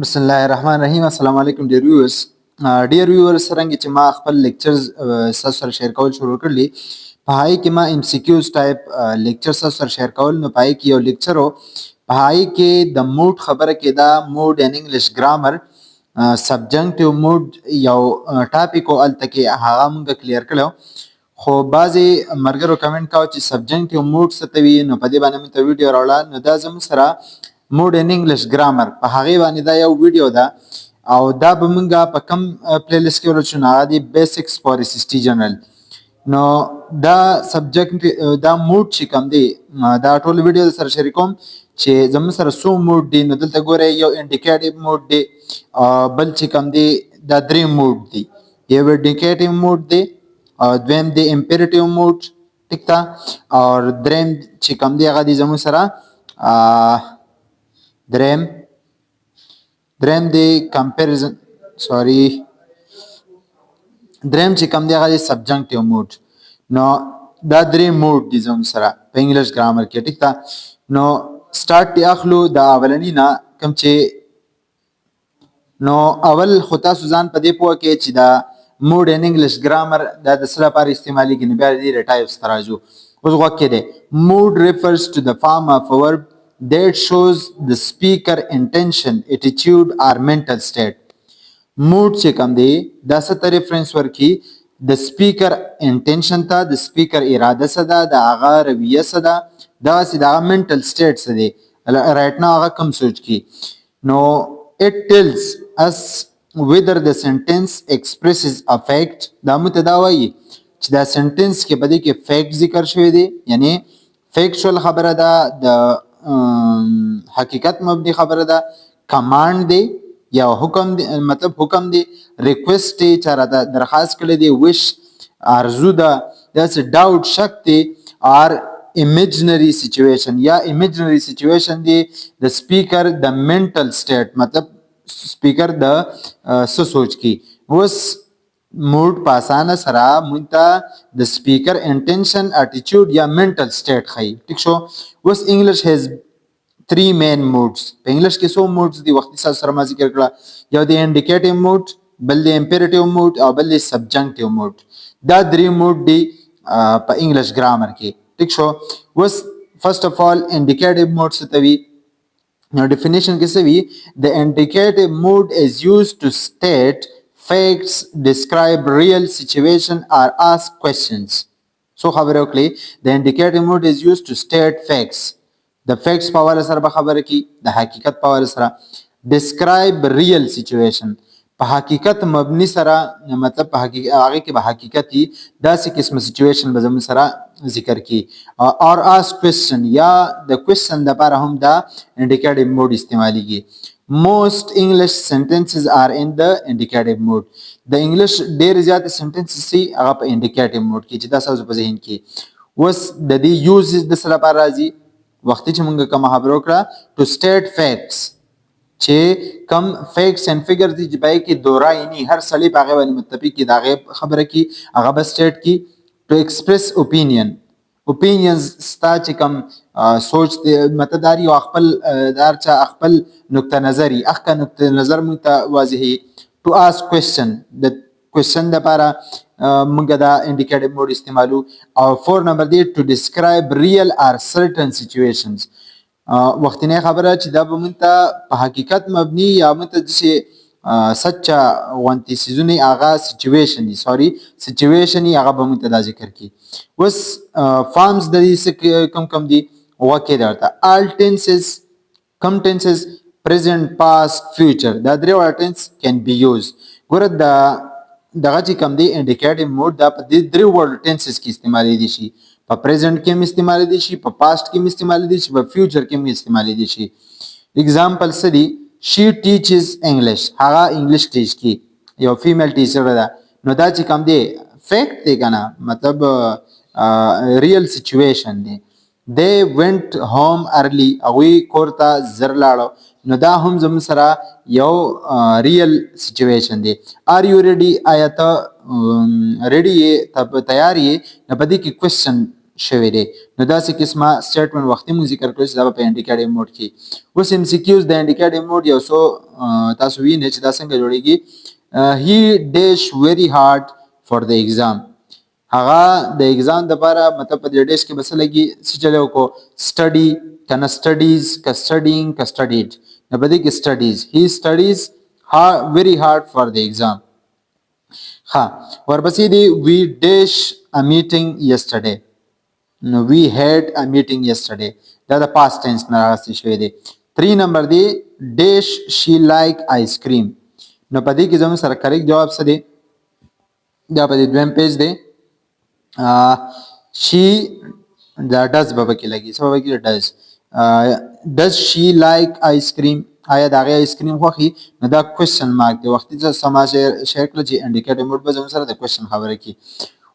بسم الله الرحمن الرحیم. السلام علیکم ډیر ویورز. څرنګه چې ما خپل لیکچرز تاسو سره شیر کول شروع کړلی، په هغې کې ما ام سی کیوز ټایپ لیکچر تاسو سره شیر کول. نو په هغې کې یو لیکچر و، په هغې کې د موډ خبره کېده، موډ ان انګلیش ګرامر. سبجنکټیو موډ یو ټاپک و، هلته کې هغه مونږ کلیر کړی. خو بعضې ملګرو کمنټ کاوه چې سبجنکټیو موډ څه ته وي، نو په دې باندې مې ته ویډیو راوړه. نو دا زموږ سره موډ ان انګلیش ګرامر په هغې باندې دا یو ویډیو ده، او دا به مونږ په کم پلی لیست کې ولوچو، نو هغه دی بیسکس فار اس اس ټي جنرل. نو دا سبجیکټ دا موډ چې کوم دی، دا ټول ویډیو سره شریکوم چې زموږ سره څو موډ دي. نو دلته ګورئ یو انډیکیټیو موډ دی، بل چې کوم دی دا درې موډ دي. یو انډیکیټیو موډ دی، دویم دی امپیریټیو موډ، ټیک ده، او دریم چې کوم دی هغه دی زموږ سره دریم دی کمپیریزن، دریم چې کوم دی هغه دی سبجنکټیو موډ. نو دا درې موډ دي زموږ سره په انګلیش ګرامر کې، ټیک ده. نو سټارټ دی اخلو د اولني نه، کوم چې نو اول خو تاسو ځان په دې پوه کړئ چې دا موډ ان انګلیش ګرامر دا د څه لپاره استعمالیږي. نو بیا د دې ټایپس ته راځو. اوس غوږ کې دی. موډ refers to the form of a verb that shows the speaker intention, attitude or mental state. موډ چې کوم دی دا څه ته ریفرنس ورکي؟ د سپیکر انټینشن ته، د سپیکر اراده څه ده، د هغه رویه څه ده، دغسې د هغه منټل سټیټ څه دی، رایټ ناو هغه کوم سوچ کی. نو it tells us whether the sentence expresses a fact. دا موږ ته دا وایي چې دا سنټنس کې په دې کې فیکټ ذکر شوی دی، یعنی فیکچوال خبره ده، د حقیقت مبني خبره ده، کمانډ دی یا حکم دی، مطلب حکم دی، ریکویسټ دی، چا راته درخواست کړی دی، وش آرزو ده، داسې ډاوټ شک دی، اور imaginary situation یا imaginary situation دی د سپیکر د mental state، مطلب سپیکر د څه سوچ کی. اوس موډ په اسانه سره موږ ته د سپیکر انټینشن، اټیچیوډ یا منټل سټیټ ښیي. ټیک شو. اوس انګلیش هیز 3 مین موډز. په انګلیش کې څو موډز دي وختي تاسو سره ما ذکر کړه. یو دی انډیکیټیو موډ، بل دی امپیریټیو موډ، او بل دی سبجنکټیو موډ. دا درې موډ دي په انګلیش ګرامر کې. ټیک شو. اوس فرست اف آل انډیکیټیو موډ څه ته وي؟ نو ډیفینیشن کې څه وي؟ د انډیکیټیو موډ از used to state facts, describe real situation or ask questions. So خبره وکړي د انډیکیټیو موډ is used to state facts. د فیکټس په حواله سره به خبره کی، د حقیقت په حواله سره. describe real situation په حقیقت مبني سره، مطلب په حقیقت هغه کې به حقیقت وي، داسې قسمه سچویشن به زموږ سره ذکر کی. اور ask question یا د کوېشن دپاره هم دا انډیکیټیو موډ استعمالیږي. most English sentences are in the indicative mode. د انګلیش ډېر زیات سنټنسز سي هغه په انډیکیټیو موډ کې، چې دا ستاسو په ذهن کې. اوس د دې یوز د څه لپاره راځي؟ وختي چې موږ کومه خبره وکړه to state facts، چې کم فیکټس اینڈ فیګر دي چې پای کې دورای نه هر سړی په هغه باندې متفق کی، دا هغه خبره کی، هغه به سټیټ کی. to express opinion، opinions ستا چې کم سوچ دی، مطلب دا یو خپل دار چا خپل نقطه نظری، اخکه نقطه نظر مونږ ته واضحي. to ask question، د کوېشن دپاره مونږ دا انډیکیټیو موډ استعمالو. او 4 نمبر دی to describe real or certain situations. وختینی خبره چې دا به مونږ ته په حقیقت مبني یا مونږ ته داسې سچه غوندې څیزونه هغه سچویشن دي، سچویشن یې هغه به مونږ ته دا ذکر کړي. اوس فارمز د دې څه کم کم دي وکې درته. all tenses، کم tenses، present، past، future، دا درې واړه tense can be used. ګوره دغه چې کم دی انډیکیټیو موډ دا په دې درې واړو tenses کې استعمالیدی شي. په پریزنټ کې هم استعمالیدی شي، په پاست کې هم استعمالیدی شي، په فیوچر کې هم استعمالیدی شي. اگزامپل څه دي؟ she teaches English، هغه انګلیش ټیچ کی، یو فیمیل ټیچر ده. نو دا چې کم دی فیکټ دی کنه، مطلب ریل سچویشن دی. they went home early، هغوی کور ته زر لاړو. نو دا هم زموږ سره یو ریل سچویشن دی. are you ready، آیا ته ریډي یې، ته تیار یې؟ نو په دې کې کوېشن شوی دی. نو داسې قسمه سټیټمنټ وختي مونږ ذکر کړو چې دا په انډیکیټیو موډ کې. اوس ام سی کیوز د انډیکیټیو موډ یو څو تاسو وینئ چې دا څنګه جوړیږي. he dash very hard for the exam. هغه د ایگزام لپاره مطلب په دې ډیش کې بس لګي چې چلو کو سټډي کنه سټډیز ک سټډینګ ک سټډیډ نو په دې کې سټډیز he studies very hard for the exam. ها ورپسې دی we dash a meeting yesterday. نو we had a meeting yesterday دا د past tense نه راغلی شوی دی. 3 نمبر دی dash she like ice cream. نو په دې کې زموږ سره کریکټ جواب څه دی؟ دا په دې دویم پیج دی. she دا does به کې لګي څه به کې does she like ice cream. آیا دا غي آیس کریم خوخي؟ نو دا کوېسچن مارک دی. وختي چې سما شیر کړل چې انډیکیټیو موډ به زموږ سره د کوېسچن خبره کی.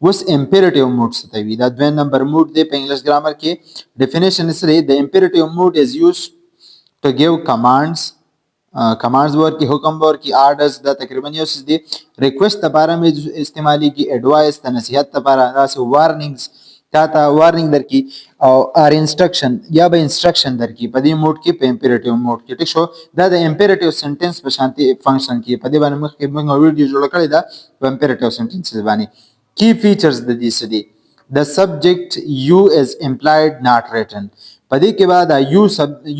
اوس امپیریټیو موډ څه ته وی؟ دا دویم نمبر موډ دی په انګلیش ګرامر کې. ډیفینیشن سره د امپیریټیو موډ از یوز to give commands ورکی حکم ورکی آرډرز دا تقریبا یو څه دي. ریکوست لپاره مې استعمالي کی ایڈوایس ته نصیحت لپاره داسې وارنینګز تا وارنینګ درکې او ار انسټرکشن یا به انسټرکشن درکې په دې موډ کې په امپیریټیو موډ کې. ټیک شو دا د امپیریټیو سنټنس په شانتي فنکشن کې په دې باندې مخکې موږ ویډیو جوړ کړی دا په امپیریټیو سنټنس باندې. کی فیچرز د دې څه دي؟ the subject you is implied not written. پدې کې بعد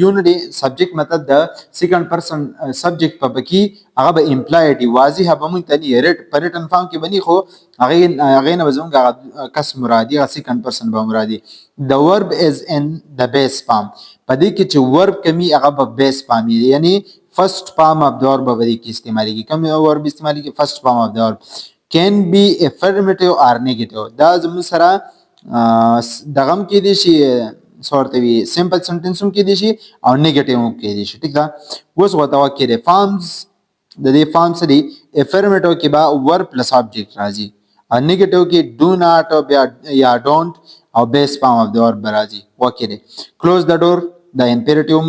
یو نه دی سبجیکټ مطلب د سیکنډ پرسن سبجیکټ په بکی هغه به امپلایډ دی واضح به مونږ ته نه ریټ پریټن فارم کې بني خو هغه نه زموږ کس مرادي هغه سیکنډ پرسن به مرادي. the verb is in the base form. پدې کې چې ورب کمی هغه په بیس فارم یعنی فرست فارم اف د ورب به دې کې استعمالي کوم ورب استعمالي کې فرست فارم اف د ورب. can be affirmative or negative. دا زموږ سره دغم کې دي شي سورته وی سمپل سنټنس هم کې دي شي او نیگیټیو هم کې دي شي. ټیک ده. اوس وته وکړي فارمز د دې فارم سره افرمیټیو کې با ور پلس آبجیکټ راځي او نیگیټیو کې ډو ناٹ یا ډونټ او بیس فارم اف د ورب راځي. وکړي کلوز د ډور د امپیریټیو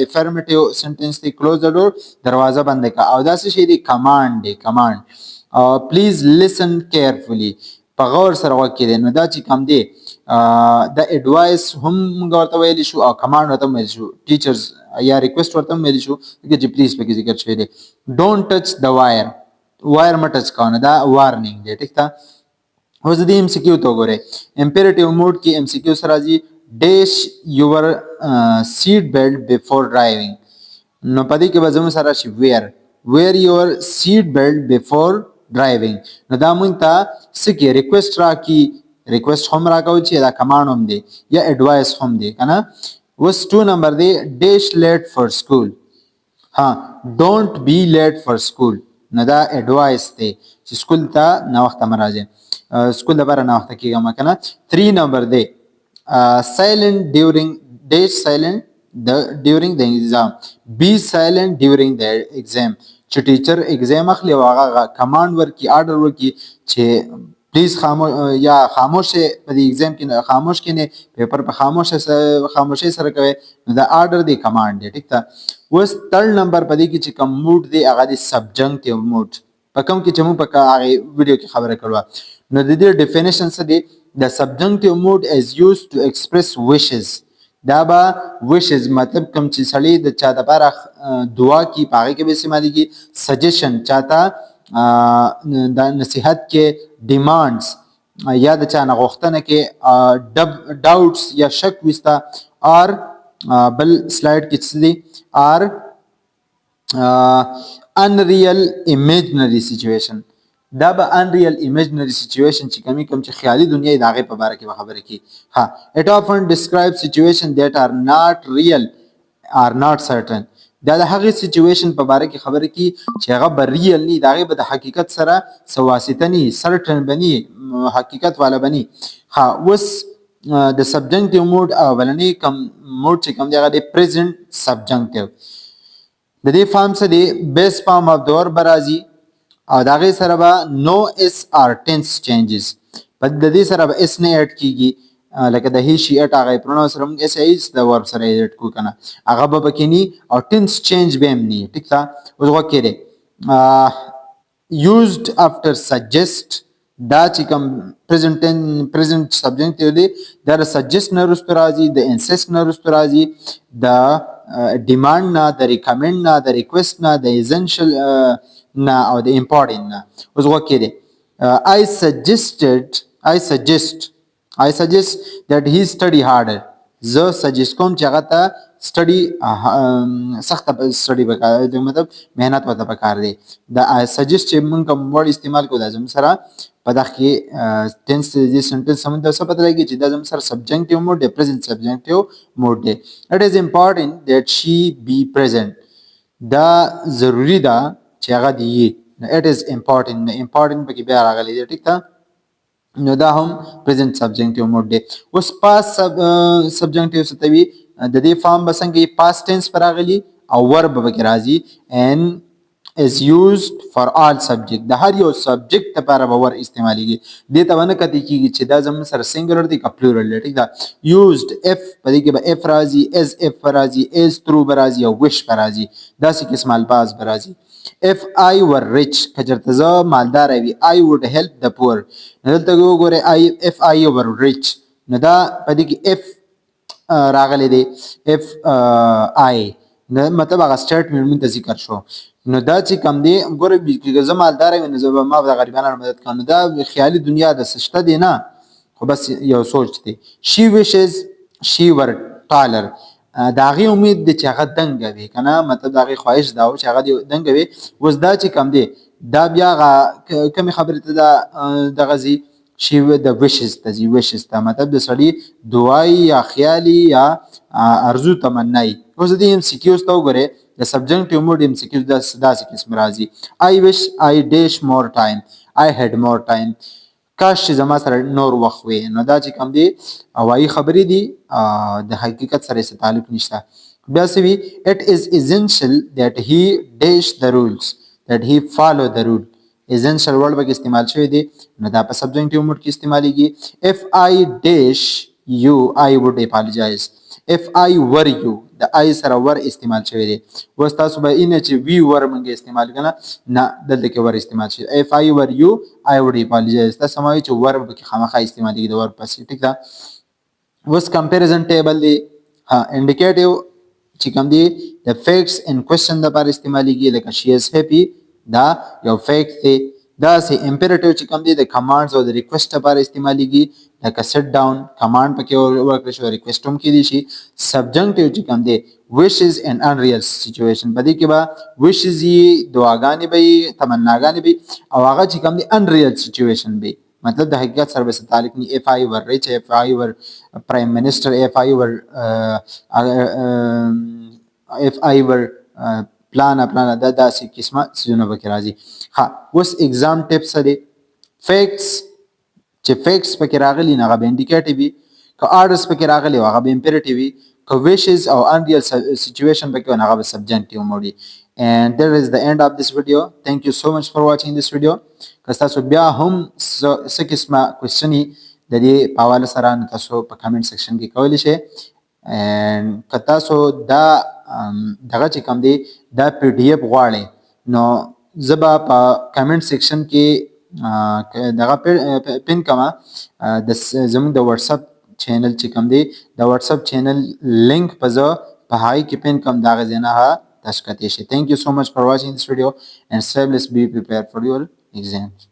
افرمیټیو سنټنس دی کلوز د ډور دروازه بند کا او دا څه شي دی کمانډ دی کمانډ. پلیز لیسن کیرفولي په غور سره وکړي. نو دا چې کم دی د ایڈوایس هم موږ ورته ویلی شو او کمانډ ورته ویلی شو ټیچرز یا ریکوست ورته ویلی شو چې پلیز پکې ذکر شوی دی. ډونټ ټچ د وایر ما ټچ کاونه دا وارنینګ دی. ټیک ده. اوس د ام سی کیو ته وګورئ. امپیریټیو موډ کې ام سی کیو سره راځي ډیش یور سیټ بیلټ بیفور ډرایوینګ. نو پدې کې به زموږ سره شي ویر یور سیټ بیلټ بیفور ډرایوینګ. نو دا مونږ ته سکه ریکوست راکی ریکوست هم راکاو چې دا کمانډ هم دی یا ایڈوایس هم دی کنه. اوس 2 نمبر دی ډیش لیټ فور سکول. ها ډونټ بی لیټ فور سکول. نو دا ایڈوایس دی چې سکول ته نه وخت مرাজি سکول لپاره نه وخت کېږم کنه. 3 نمبر دی silent during dash silent during the exam. be silent during the exam. چې ټیچر ایگزام اخلي او هغه کمانډ ورکی آرډر ورکی چې پلیز خاموش په دې ایگزام کې خاموش کینه پیپر په خاموشي سره کوي. نو دا آرډر دی کمانډ دی. ټیک ده. اوس 3 نمبر په دې کې چې کوم موډ دی هغه دی سبجنکټیو موډ. په کوم کې چې موږ په هغه ویډیو کې خبره کړو. نو د دې ډیفینیشن څه دی؟ the subjunctive mood is used to express wishes. دا به wishes مطلب کوم چې سړی د چا د لپاره دعا کی پاره کې به استعمالي کی. سجیشن چاته د نصیحت کې ډیمانډز یا د چا نه غوښتنه کې ډاوټس یا شک وستا اور بل سلاید کې څه دي اور unreal imaginary situation. دا به unreal imaginary situation چې کوم چې خیالي دنیا د هغه په اړه کې خبره کی. ها it often describes situation that are not real or not certain. دا د هغه سچويشن په اړه کې خبره کی چې هغه به ریل نه دا هغه به د حقیقت سره سواسته نه سرټن بني حقیقت والا بني. ها اوس د سبجنکټیو موډ اولنی کوم موډ چې کوم دی هغه د پریزنت سبجنکټیو. د دې فارم څه دی بیس فارم اف دور برازي او دا غي سره به نو اس ار ټنس چینجز. په د دې سره به اس نه اډ کیږي لکه د هی شي اټ هغه پروناونس رم اس ایز د ورب سره اډ کو کنه هغه به بکینی او ټنس چینج به هم ني. ټیک ده. اوس وکړه used after suggest دا چې کوم present subjunctive دی دا د suggest نه وروسته راځي د insist نه وروسته راځي د demand نه د recommend نه د request نه د essential نه او د important نه. اوس وکړئ دی I suggest that he study harder. زه سجست کوم چې هغه ته سټډي سخت سټډي وکړي د مطلب مهنت وته پکار دی دا I suggest چې موږ کوم ورډ استعمال کوو دا زموږ سره په دغه کې ټینس د سنټنس سم د څه پته لګي چې دا زموږ سره سبجنکټیو موډ دی پریزنت سبجنکټیو موډ دی. It is important that she be present. دا ضروری ده چې هغه دی. It is important پکې بیا راغلی دی ټیک ده نو دا هم present subjunctive mode دی. اوس past subjunctive ستوي د دې فارم بسنګي past tense پر راغلي او verb به کې راځي and is used for all subject د هر یو subject لپاره به ور استعماليږي دې ته ونه کتي کیږي چې دا زموږ سره singular دی کا plural دی ټیک ده. used if په دې کې به if راځي as if راځي is true راځي او wish راځي دا څه قسم الفاظ راځي. If I were rich کچرته زه مالدار وي I would help the poor. دلته وګوره if I were rich نو دا په دې کې if راغلی دی if I نو مطلب هغه سټیټمنټ ته ذکر شو نو دا چې کم دی ګوره چې زه مالدار وي نو زه به ما د غریبانو مدد کوم نو دا خیالي دنیا د سشته دی نه خو بس یو سوچ دی. She wishes she were taller. دا غي امید د چې هغه دنګ وي کنه مطلب دا غي خواهش دا او چې هغه دنګ وي وز دا چې کم دی دا بیا کوم خبره ته دا د غزي شی د wishes ته مطلب د سړی دعای یا خیالي یا ارزو تمنای. اوس دې ام سی کیوز ته وګوره د سبجنکټیو موډ ام سی کیوز داسې قسم راځي I wish I dash more time I had more time کاش چې زما سره نور وخت وي نو دا چې کوم دی هوایي خبرې دي د حقیقت سره څه تعلق نشته. بیا سوي it is essential that he dash the rules that he follow the rule. essential word به استعمال شوی دی نو دا په سبجنکټیو موډ کې استعماليږي. if I dash you I would apologize. if I were you د I سره ور استعمال شوی دی وس تاسو به ان چې we were مونږ استعمال کنه نه دلته کې ور استعمال شوی. if I were you I would apologize. تاسو سموي چې ور به کې خامخا استعماليږي د ور پسې ټیک ده. وس comparison table دی indicative چې کوم دی د facts in question د لپاره استعماليږي لکه she is happy دا یو fact دی. دا سه imperative چې کوم دی د commands او د request لپاره استعماليږي لکه sit down command پکې ورکړل شو request هم کې دي شي. subjunctive چې کوم دی wishes and unreal situation بدی کې با wishes یې دعاګانې به تمناګانې به او هغه چې کوم دی unreal situation به مطلب د حقیقت سره به تعلق نه. if I were rich if I were prime minister if I were پلان دا داسې قسمه سونه به راځي. ها اوس exam tips دي facts چې facts پکې راغلي نه غو انډیکیټیو وي که orders پکې راغلي هغه به imperative وي که wishes او unreal situation پکې نه غو subjunctive مودي. and that is the end of this video. thank you so much for watching this video. که تاسو بیا هم څه قسمه کوېسچن د دې په حواله سره تاسو په کمنټ سیکشن کې کولی شئ and که تاسو دا دغه چې کوم دی دا PDF غواړئ نو زبا په کمنټ سیکشن کې دغه پین کما د زموږ د واتس اپ چینل چې کوم دی د واتس اپ چینل لینک په ځای په هاي کې پین کم دا غزنه تاسو کته شي. thank you so much for watching this video and stay blessed, be prepared for your exams.